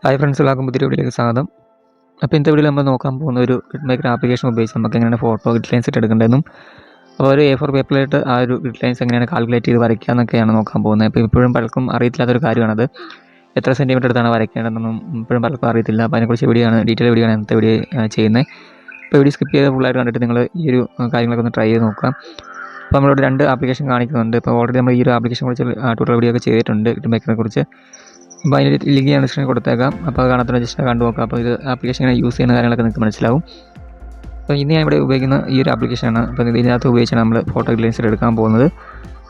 Hi friends, എല്ലാവർക്കും പുതിയ വീഡിയോയിലേക്ക് സ്വാഗതം. അപ്പോൾ ഇന്നത്തെ വീഡിയോയിൽ നമ്മൾ നോക്കാൻ പോകുന്ന ഒരു ഗ്രിഡ് മേക്കർ ആപ്ലിക്കേഷൻ ഉപയോഗിച്ച് നമുക്ക് എങ്ങനെയാണ് ഫോട്ടോ ഗ്രിഡ് ലൈൻസ് ഇട്ട് എടുക്കേണ്ടതെന്നും അപ്പോൾ ഒരു A4 പേപ്പറിലായിട്ട് ആ ഒരു ഗ്രിഡ് ലൈൻസ് എങ്ങനെയാണ് കാൽക്കുലേറ്റ് ചെയ്ത് വരയ്ക്കുക എന്നൊക്കെയാണ് നോക്കാൻ പോകുന്നത്. അപ്പോൾ ഇപ്പോഴും പലർക്കും അറിയത്തില്ലാത്തൊരു കാര്യമാണത്. എത്ര സെൻറ്റിമീറ്റർ എടുത്താണ് വരയ്ക്കേണ്ടതെന്നൊന്നും ഇപ്പോഴും പലർക്കും അറിയത്തില്ല. അപ്പോൾ അതിനെക്കുറിച്ച് ഡീറ്റെയിൽ വീഡിയോ ആണ് ഇന്നത്തെ വീഡിയോ ചെയ്യുന്നത്. അപ്പോൾ വീഡിയോ സ്കിപ്പ് ചെയ്ത് ഫുള്ളായിട്ട് കണ്ടിട്ട് നിങ്ങൾ ഈ ഒരു കാര്യങ്ങളൊക്കെ ഒന്ന് ട്രൈ ചെയ്ത് നോക്കുക. അപ്പോൾ നമ്മളിവിടെ 2 ആപ്ലിക്കേഷൻ കാണിക്കുന്നുണ്ട്. ഇപ്പോൾ ഓൾറെഡി നമ്മൾ ഈ ഒരു ആപ്ലിക്കേഷൻ കുറിച്ച് ട്യൂട്ടോറിയൽ വീഡിയോ ഒക്കെ ചെയ്തിട്ടുണ്ട്, ഗ്രിഡ് മേക്കറിനെ കുറിച്ച്. അപ്പോൾ അതിൻ്റെ ലിങ്ക് ഞാൻ ഡിസ്ക്രിപ്ഷനിൽ കൊടുത്തേക്കാം. അപ്പോൾ അത് കാണാത്ത ജസ്റ്റ് കണ്ടു നോക്കാം. അപ്പോൾ ഇത് ആപ്ലിക്കേഷൻ എങ്ങനെ യൂസ് ചെയ്യുന്ന കാര്യങ്ങളൊക്കെ നിങ്ങൾക്ക് മനസ്സിലാവും. അപ്പോൾ ഇന്ന് ഞാൻ ഇവിടെ ഉപയോഗിക്കുന്ന ഈ ഒരു ആപ്ലിക്കേഷനാണ്. അപ്പോൾ ഇതിനകത്ത് ഉപയോഗിച്ചാണ് നമ്മൾ ഫോട്ടോ ഗ്രിഡ് ലൈൻസ് എടുക്കാൻ പോകുന്നത്.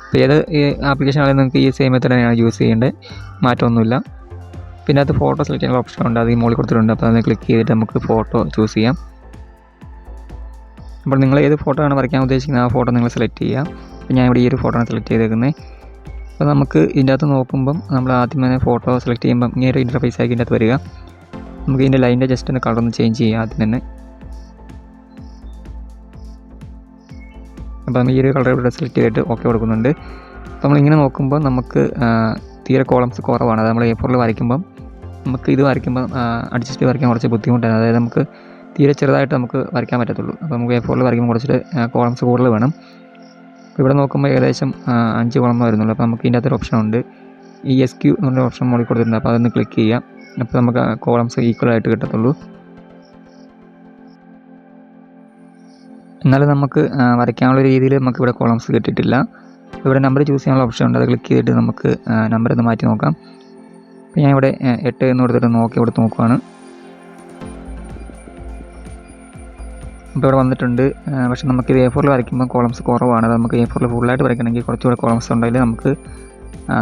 അപ്പോൾ ഏത് ആപ്ലിക്കേഷൻ ആണെങ്കിലും നിങ്ങൾക്ക് ഈ സെയിം മെത്തേഡ് തന്നെയാണ് യൂസ് ചെയ്യേണ്ടത്, മാറ്റമൊന്നുമില്ല. പിന്നെ അത് ഫോട്ടോ സെലക്ട് ചെയ്യാനുള്ള ഓപ്ഷൻ ഉണ്ട്, അത് ഈ മുകളിൽ കൊടുത്തിട്ടുണ്ട്. അപ്പോൾ അത് ക്ലിക്ക് ചെയ്തിട്ട് നമുക്ക് ഫോട്ടോ ചൂസ് ചെയ്യാം. അപ്പോൾ നിങ്ങൾ ഏത് ഫോട്ടോ ആണ് വരയ്ക്കാൻ ഉദ്ദേശിക്കുന്നത് ആ ഫോട്ടോ നിങ്ങൾ സെലക്ട് ചെയ്യുക. അപ്പോൾ ഞാൻ ഇവിടെ ഈ ഒരു ഫോട്ടോ ആണ് സെലക്ട് ചെയ്തേക്കുന്നത്. അപ്പോൾ നമുക്ക് ഇതിൻ്റെ അകത്ത് നോക്കുമ്പം നമ്മൾ ആദ്യം തന്നെ ഫോട്ടോ സെലക്ട് ചെയ്യുമ്പം ഇങ്ങനെ ഒരു ഇൻ്റർഫേസ് ആക്കി ഇതിൻ്റെ അകത്ത് വരിക. നമുക്ക് ഇതിൻ്റെ ലൈനിൻ്റെ ജസ്റ്റ് ഒന്ന് കളർ ഒന്ന് ചേഞ്ച് ചെയ്യാം ആദ്യം തന്നെ. അപ്പോൾ നമ്മൾ ഈ ഒരു കളർ ഇവിടെ സെലക്ട് ചെയ്തിട്ട് ഓക്കെ കൊടുക്കുന്നുണ്ട്. അപ്പോൾ നമ്മളിങ്ങനെ നോക്കുമ്പോൾ നമുക്ക് തീരെ കോളംസ് കുറവാണ്. അത് നമ്മൾ A4 വരയ്ക്കുമ്പം നമുക്ക് ഇത് വരയ്ക്കുമ്പം അഡ്ജസ്റ്റ് ചെയ്ത് വരയ്ക്കാൻ കുറച്ച് ബുദ്ധിമുട്ടാണ്. അതായത് നമുക്ക് തീരെ ചെറുതായിട്ട് നമുക്ക് വരയ്ക്കാൻ പറ്റത്തുള്ളൂ. അപ്പോൾ നമുക്ക് A4 വരയ്ക്കുമ്പോൾ കുറച്ചിട്ട് കോളംസ് കൂടുതൽ വേണം. ഇവിടെ നോക്കുമ്പോൾ ഏകദേശം 5 കോളം വരുന്നുള്ളൂ. അപ്പോൾ നമുക്ക് ഇതിൻ്റെ അകത്തൊരു ഓപ്ഷൻ ഉണ്ട്, ESQ എന്നുള്ള ഓപ്ഷൻ മുകളിൽ കൊടുത്തിട്ടുണ്ട്. അപ്പോൾ അതൊന്ന് ക്ലിക്ക് ചെയ്യാം. അപ്പോൾ നമുക്ക് കോളംസ് ഈക്വലായിട്ട് കിട്ടത്തുള്ളൂ. എന്നാലും നമുക്ക് വരയ്ക്കാനുള്ള രീതിയിൽ നമുക്ക് ഇവിടെ കോളംസ് കിട്ടിയിട്ടില്ല. ഇവിടെ നമ്പർ ചൂസ് ചെയ്യാനുള്ള ഓപ്ഷൻ ഉണ്ട്, അത് ക്ലിക്ക് ചെയ്തിട്ട് നമുക്ക് നമ്പർ ഒന്ന് മാറ്റി നോക്കാം. അപ്പോൾ ഞാൻ ഇവിടെ 8 എന്ന് കൊടുത്തിട്ട് കൊടുത്ത് നോക്കുവാണ്. ഇപ്പോൾ ഇവിടെ വന്നിട്ടുണ്ട്. പക്ഷേ നമുക്കിത് A4 വരയ്ക്കുമ്പോൾ കോളംസ് കുറവാണ്. അത് നമുക്ക് A4 ഫുള്ളായിട്ട് വരയ്ക്കണമെങ്കിൽ കുറച്ചുകൂടെ കോളംസ് ഉണ്ടെങ്കിൽ നമുക്ക്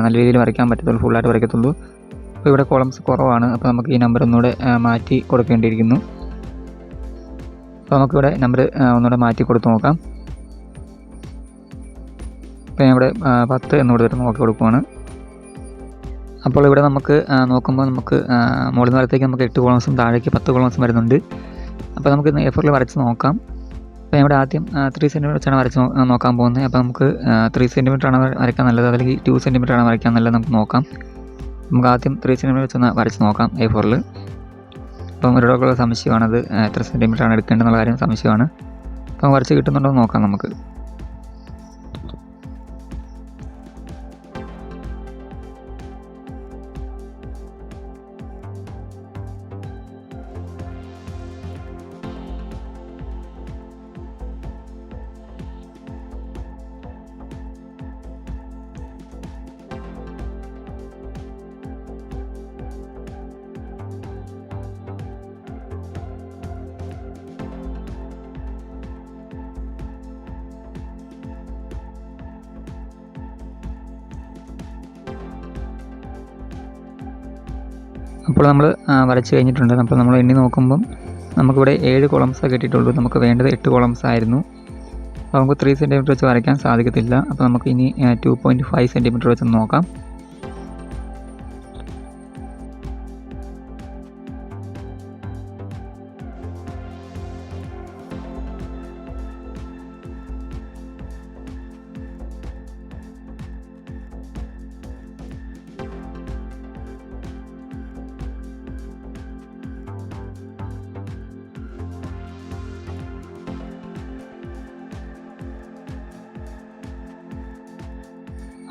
നല്ല രീതിയിൽ വരയ്ക്കാൻ പറ്റത്തുള്ളൂ, ഫുള്ളായിട്ട് വരയ്ക്കത്തുള്ളൂ. അപ്പോൾ ഇവിടെ കോളംസ് കുറവാണ്. അപ്പോൾ നമുക്ക് ഈ നമ്പർ ഒന്നുകൂടെ മാറ്റി കൊടുക്കേണ്ടിയിരിക്കുന്നു. അപ്പോൾ നമുക്കിവിടെ നമ്പർ ഒന്നുകൂടെ മാറ്റി കൊടുത്ത് നോക്കാം. അപ്പോൾ ഞാൻ ഇവിടെ 10 എന്ന് കൊടുത്തിട്ട് നോക്കി കൊടുക്കുവാണ്. അപ്പോൾ ഇവിടെ നമുക്ക് നോക്കുമ്പോൾ നമുക്ക് മുകളിൽ ഭാഗത്തേക്ക് നമുക്ക് 8 കോളംസും താഴേക്ക് 10 കോളംസും വരുന്നുണ്ട്. അപ്പോൾ നമുക്ക് A4 വരച്ച് നോക്കാം. അപ്പോൾ ഇവിടെ ആദ്യം 3 സെൻറ്റിമീറ്റർ വെച്ചാണ് വരച്ച് നോക്കാൻ പോകുന്നത്. അപ്പോൾ നമുക്ക് 3 സെൻറ്റിമീറ്റർ ആണ് വരയ്ക്കാൻ നല്ലത്, അല്ലെങ്കിൽ 2 സെൻറ്റിമീറ്റർ ആണ് വരയ്ക്കാൻ നല്ലത് നമുക്ക് നോക്കാം. നമുക്ക് ആദ്യം 3 സെൻറ്റിമീറ്റർ വെച്ചൊന്ന് വരച്ച് നോക്കാം A4. അപ്പം ഒരാൾക്കുള്ള സംശയമാണത്, എത്ര സെൻറ്റിമീറ്റർ ആണ് എടുക്കേണ്ടതെന്നുള്ള കാര്യം സംശയമാണ്. അപ്പം വരച്ച് കിട്ടുന്നുണ്ടോ എന്ന് നോക്കാം നമുക്ക്. അപ്പോൾ നമ്മൾ വരച്ച് കഴിഞ്ഞിട്ടുണ്ട്. അപ്പോൾ നമ്മൾ എണ്ണി നോക്കുമ്പം നമുക്കിവിടെ 7 കോളംസാണ് കിട്ടിയിട്ടുള്ളൂ. നമുക്ക് വേണ്ടത് 8 കോളംസ് ആയിരുന്നു. അപ്പോൾ നമുക്ക് 3 സെൻറ്റിമീറ്റർ വെച്ച് വരയ്ക്കാൻ സാധിക്കത്തില്ല. അപ്പോൾ നമുക്ക് ഇനി 2.5 സെൻറ്റിമീറ്റർ വെച്ച് നോക്കാം.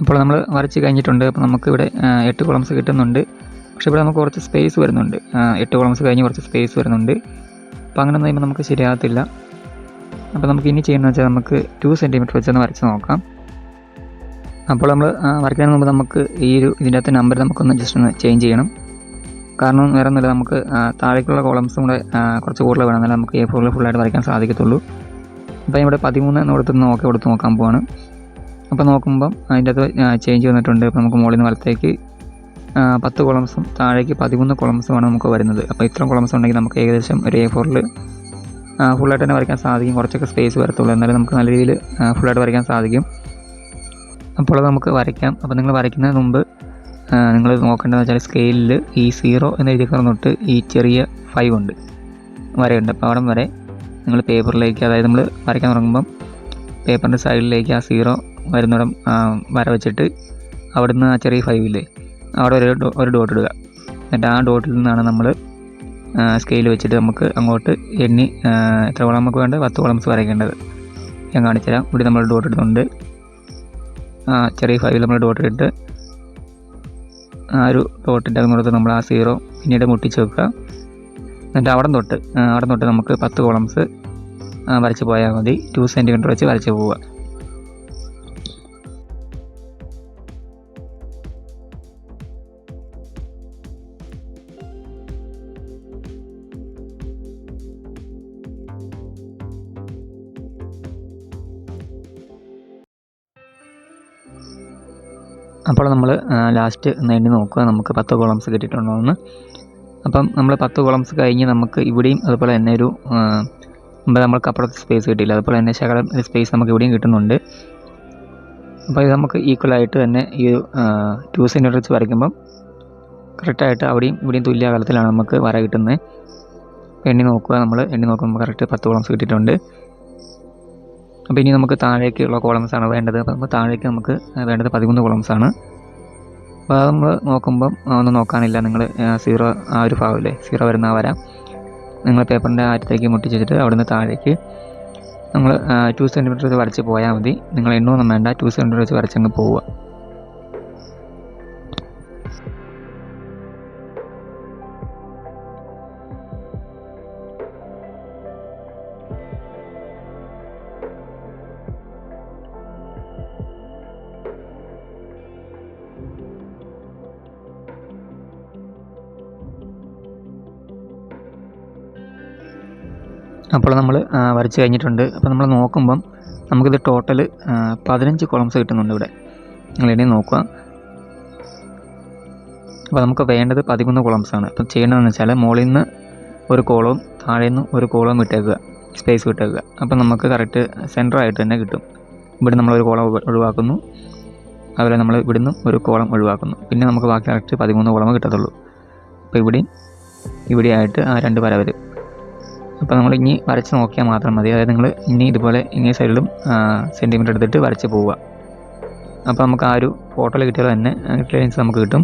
അപ്പോൾ നമ്മൾ വരച്ച് കഴിഞ്ഞിട്ടുണ്ട്. അപ്പോൾ നമുക്കിവിടെ 8 കോളംസ് കിട്ടുന്നുണ്ട്. പക്ഷേ ഇവിടെ നമുക്ക് കുറച്ച് സ്പേസ് വരുന്നുണ്ട്. 8 കോളംസ് കഴിഞ്ഞ് കുറച്ച് സ്പേസ് വരുന്നുണ്ട്. അപ്പോൾ അങ്ങനെ ഒന്നും നമുക്ക് ശരിയാകത്തില്ല. അപ്പോൾ നമുക്ക് ഇനി ചെയ്യുന്നത് വെച്ചാൽ നമുക്ക് 2 സെൻറ്റിമീറ്റർ വെച്ചൊന്ന് വരച്ച് നോക്കാം. അപ്പോൾ നമ്മൾ വരയ്ക്കാൻ മുമ്പ് നമുക്ക് ഇതിൻ്റെ അകത്ത് നമ്പർ നമുക്കൊന്ന് ജസ്റ്റ് ഒന്ന് ചേഞ്ച് ചെയ്യണം. കാരണം വേറെ ഒന്നുമില്ല, നമുക്ക് താഴേക്കുള്ള കോളംസും കൂടെ കുറച്ച് കൂടുതൽ വേണം, എന്നാലും നമുക്ക് A4 ഫുള്ളായിട്ട് വരയ്ക്കാൻ സാധിക്കത്തുള്ളൂ. അപ്പോൾ ഇവിടെ 13 എന്ന് കൊടുത്ത് നോക്കാൻ പോവാണ്. അപ്പോൾ നോക്കുമ്പം അതിൻ്റെ അകത്ത് ചേഞ്ച് വന്നിട്ടുണ്ട്. അപ്പോൾ നമുക്ക് മുകളിൽ നിന്ന് വലത്തേക്ക് 10 കോളംസും താഴേക്ക് 13 കോളംസുമാണ് നമുക്ക് വരുന്നത്. അപ്പോൾ ഇത്രയും കോളംസ് ഉണ്ടെങ്കിൽ നമുക്ക് ഏകദേശം ഒരു A4 ഫുള്ളായിട്ട് തന്നെ വരയ്ക്കാൻ സാധിക്കും. കുറച്ചൊക്കെ സ്പേസ് വരത്തുള്ളൂ, എന്നാലും നമുക്ക് നല്ല രീതിയിൽ ഫുള്ളായിട്ട് വരയ്ക്കാൻ സാധിക്കും. അപ്പോൾ അത് നമുക്ക് വരയ്ക്കാം. അപ്പോൾ നിങ്ങൾ വരയ്ക്കുന്നതിന് മുമ്പ് നിങ്ങൾ നോക്കേണ്ടതെന്ന് വെച്ചാൽ സ്കെയിലിൽ ഈ 0 എന്ന് എഴുതി തൊട്ട് ഈ ചെറിയ 5 ഉണ്ട് വരയുണ്ട്. അപ്പോൾ അവിടം വരെ നിങ്ങൾ പേപ്പറിലേക്ക്, അതായത് നമ്മൾ വരയ്ക്കാൻ തുടങ്ങുമ്പം പേപ്പറിൻ്റെ സൈഡിലേക്ക് ആ 0 വരുന്നിടം വര വെച്ചിട്ട് അവിടുന്ന് ആ ചെറിയ 5 അവിടെ ഒരു ഡോട്ട് ഇടുക. എന്നിട്ട് ആ ഡോട്ടിൽ നിന്നാണ് നമ്മൾ സ്കെയിൽ വെച്ചിട്ട് നമുക്ക് അങ്ങോട്ട് എണ്ണി എത്ര കോളം നമുക്ക് വേണ്ടത് 10 കോളംസ് വരയ്ക്കേണ്ടത്. ഞാൻ കാണിച്ചു തരാം. ഇവിടെ നമ്മൾ ഡോട്ട് ഇടുന്നുണ്ട്. ചെറിയ 5 നമ്മൾ ഡോട്ട് ഇട്ട് ആ ഒരു ഡോട്ടിൻ്റെ അകത്ത് നമ്മൾ ആ 0 പിന്നീട് മുട്ടിച്ച് വെക്കുക. എന്നിട്ട് അവിടെ തൊട്ട് നമുക്ക് 10 കോളംസ് വരച്ച് പോയാൽ മതി. 2 സെൻറ്റിമീറ്റർ വെച്ച് വരച്ച് പോവുക. അപ്പോൾ നമ്മൾ ലാസ്റ്റ് എണ്ണി നോക്കുക നമുക്ക് 10 കോളംസ് കിട്ടിയിട്ടുണ്ടോ എന്ന്. അപ്പം നമ്മൾ 10 കോളംസ് കഴിഞ്ഞ് നമുക്ക് ഇവിടെയും അതുപോലെ തന്നെ ഒരു നമ്മൾക്ക് അപ്പുറത്ത് സ്പേസ് കിട്ടിയില്ല, അതുപോലെ തന്നെ ശകലം സ്പേസ് നമുക്ക് ഇവിടെയും കിട്ടുന്നുണ്ട്. അപ്പോൾ ഇത് നമുക്ക് ഈക്വലായിട്ട് തന്നെ ഈ 2 സെൻറ്റിമീറ്റർ വെച്ച് വരയ്ക്കുമ്പം കറക്റ്റായിട്ട് ഇവിടെയും തുല്യ അകലത്തിലാണ് നമുക്ക് വര കിട്ടുന്നത്. എണ്ണി നോക്കുമ്പോൾ കറക്റ്റ് 10 കോളംസ് കിട്ടിയിട്ടുണ്ട്. അപ്പോൾ ഇനി നമുക്ക് താഴേക്കുള്ള കോളംസാണ് വേണ്ടത്. അപ്പോൾ നമുക്ക് താഴേക്ക് നമുക്ക് വേണ്ടത് 13 കോളംസാണ്. അപ്പോൾ അത് നമ്മൾ നോക്കുമ്പം ഒന്നും നോക്കാനില്ല. നിങ്ങൾ 0 ആ ഒരു ഭാഗമില്ലേ, 0 വരുന്ന വര നിങ്ങൾ പേപ്പറിൻ്റെ അറ്റത്തേക്ക് മുട്ടിച്ചിട്ട് അവിടുന്ന് താഴേക്ക് നമ്മൾ 2 സെൻറ്റിമീറ്റർ വെച്ച് വരച്ച് പോയാൽ മതി. നിങ്ങൾ എണ്ണൊന്നും വേണ്ട, 2 സെൻറ്റിമീറ്റർ വെച്ച് വരച്ചങ്ങ് പോവുക. അപ്പോൾ നമ്മൾ വരച്ച് കഴിഞ്ഞിട്ടുണ്ട്. അപ്പോൾ നമ്മൾ നോക്കുമ്പം നമുക്കിത് ടോട്ടൽ 15 കോളംസ് കിട്ടുന്നുണ്ട് ഇവിടെ. നിങ്ങൾ ഇനി നോക്കുക. അപ്പോൾ നമുക്ക് വേണ്ടത് 13 കോളംസാണ്. അപ്പം ചെയ്യേണ്ടതെന്ന് വെച്ചാൽ മുകളിൽ നിന്ന് ഒരു കോളവും താഴെ നിന്ന് ഒരു കോളവും വിട്ടേക്കുക, സ്പേസ് വിട്ടേക്കുക. അപ്പം നമുക്ക് കറക്റ്റ് സെൻറ്ററായിട്ട് തന്നെ കിട്ടും. ഇവിടെ നമ്മളൊരു കോളം ഒഴിവാക്കുന്നു, അതുപോലെ നമ്മൾ ഇവിടുന്ന് ഒരു കോളം ഒഴിവാക്കുന്നു. പിന്നെ നമുക്ക് ബാക്കി കറക്റ്റ് 13 കോളം കിട്ടത്തുള്ളൂ. അപ്പോൾ ഇവിടെയായിട്ട് ആ 2 വര വരും. അപ്പോൾ നമ്മൾ ഇനി വരച്ച് നോക്കിയാൽ മാത്രം മതി. അതായത് നിങ്ങൾ ഇനി ഇതുപോലെ ഇങ്ങേ സൈഡിലും സെൻറ്റിമീറ്റർ എടുത്തിട്ട് വരച്ച് പോവുക. അപ്പോൾ നമുക്ക് ആ ഒരു ഫോട്ടോയിൽ കിട്ടിയത് തന്നെ ലൈൻസ് നമുക്ക് കിട്ടും.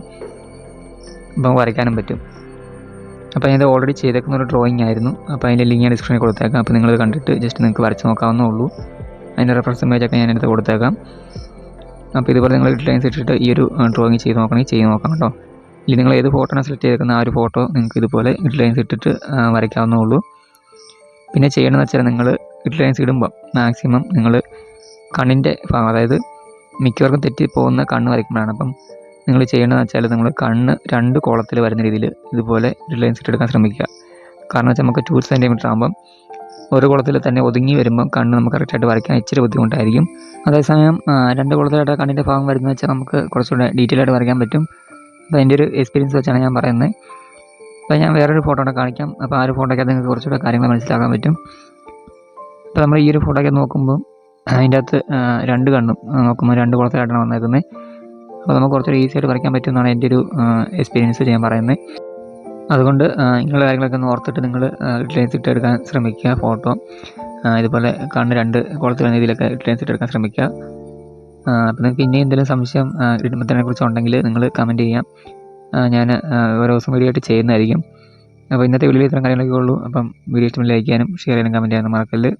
അപ്പോൾ വരയ്ക്കാനും പറ്റും. അപ്പോൾ ഇത് ഓൾറെഡി ചെയ്തേക്കുന്ന ഒരു ഡ്രോയിങ് ആയിരുന്നു. അപ്പോൾ അതിൻ്റെ ലിങ്ക് ഞാൻ ഡിസ്ക്രിപ്ഷനിൽ കൊടുത്തേക്കാം. അപ്പോൾ നിങ്ങളത് കണ്ടിട്ട് ജസ്റ്റ് നിങ്ങൾക്ക് വരച്ച് നോക്കാവുന്നേ ഉള്ളൂ. അതിൻ്റെ റെഫറൻസ് ഇമേജൊക്കെ ഞാൻ എടുത്ത് കൊടുത്തേക്കാം. അപ്പോൾ ഇതുപോലെ നിങ്ങൾ ലൈൻസ് ഇട്ടിട്ട് ഈ ഒരു ഡ്രോയിങ് ചെയ്ത് നോക്കാം കേട്ടോ. ഇനി നിങ്ങൾ ഏത് ഫോട്ടോയാണ് സെലക്ട് ചെയ്തേക്കുന്ന ആ ഒരു ഫോട്ടോ നിങ്ങൾക്ക് ഇതുപോലെ ലൈൻസ് ഇട്ടിട്ട് വരയ്ക്കാവുന്നേ ഉള്ളൂ. പിന്നെ ചെയ്യണമെന്ന് വെച്ചാൽ നിങ്ങൾ ലൈൻസ് ഇടുമ്പോൾ മാക്സിമം നിങ്ങൾ കണ്ണിൻ്റെ ഭാഗം, അതായത് മിക്കവർക്കും തെറ്റിപ്പോകുന്ന കണ്ണ് വരയ്ക്കുമ്പോഴാണ്. അപ്പം നിങ്ങൾ ചെയ്യേണ്ടതെന്ന് വെച്ചാൽ നിങ്ങൾ കണ്ണ് 2 കോളത്തിൽ വരുന്ന രീതിയിൽ ഇതുപോലെ ലൈൻസ് ഇട്ടെടുക്കാൻ ശ്രമിക്കുക. കാരണം വെച്ചാൽ നമുക്ക് 2 സെൻറ്റിമീറ്റർ ആകുമ്പം ഒരു കോളത്തിൽ തന്നെ ഒതുങ്ങി വരുമ്പം കണ്ണ് നമുക്ക് കറക്റ്റായിട്ട് വരയ്ക്കാൻ ഇച്ചിരി ബുദ്ധിമുട്ടായിരിക്കും. അതേസമയം 2 കോളത്തിലായിട്ട് കണ്ണിൻ്റെ ഭാഗം വരുന്നത് വെച്ചാൽ നമുക്ക് കുറച്ചുകൂടെ ഡീറ്റെയിൽ ആയിട്ട് വരയ്ക്കാൻ പറ്റും. അപ്പോൾ അതിൻ്റെ ഒരു എക്സ്പീരിയൻസ് വെച്ചാണ് ഞാൻ പറയുന്നത്. അപ്പോൾ ഞാൻ വേറൊരു ഫോട്ടോ കൂടെ കാണിക്കാം. അപ്പോൾ ആ ഒരു ഫോട്ടോയ്ക്ക് നിങ്ങൾക്ക് കുറച്ചുകൂടെ കാര്യങ്ങൾ മനസ്സിലാക്കാൻ പറ്റും. അപ്പോൾ നമ്മൾ ഈ ഒരു ഫോട്ടോയ്ക്ക് നോക്കുമ്പോൾ അതിൻ്റെ അകത്ത് 2 കണ്ണും നോക്കുമ്പോൾ 2 കോളത്തിലായിട്ടാണ് വന്നേക്കുന്നത്. അപ്പോൾ നമുക്ക് കുറച്ചുകൂടി ഈസി ആയിട്ട് വരയ്ക്കാൻ പറ്റുമെന്നാണ് എൻ്റെ ഒരു എക്സ്പീരിയൻസ് ഞാൻ പറയുന്നത്. അതുകൊണ്ട് ഇങ്ങനെയുള്ള കാര്യങ്ങളൊക്കെ ഒന്ന് ഓർത്തിട്ട് നിങ്ങൾ ലൈൻസ് ഇട്ടെടുക്കാൻ ശ്രമിക്കുക. ഫോട്ടോ ഇതുപോലെ കണ്ണ് 2 കോളത്തിൽ വരുന്ന രീതിയിലൊക്കെ ലൈൻസ് ഇട്ടെടുക്കാൻ ശ്രമിക്കുക. അപ്പോൾ നിങ്ങൾക്ക് ഇനി എന്തെങ്കിലും സംശയം ഇടുമ്പത്തിനെ കുറിച്ച് ഉണ്ടെങ്കിൽ നിങ്ങൾ കമൻറ്റ് ചെയ്യാം. ഞാൻ ഓരോ ദിവസം വീഡിയോ ആയിട്ട് ചെയ്യുന്നതായിരിക്കും. അപ്പോൾ ഇന്നത്തെ വീഡിയോയിൽ ഇത്രയും കാര്യങ്ങളൊക്കെ ഉള്ളൂ. അപ്പം വീഡിയോ ഇഷ്ടം ലൈക്ക് ചെയ്യാനും ഷെയർ ചെയ്യാനും കമൻറ്റ് ചെയ്യാനും മറക്കല്ല്.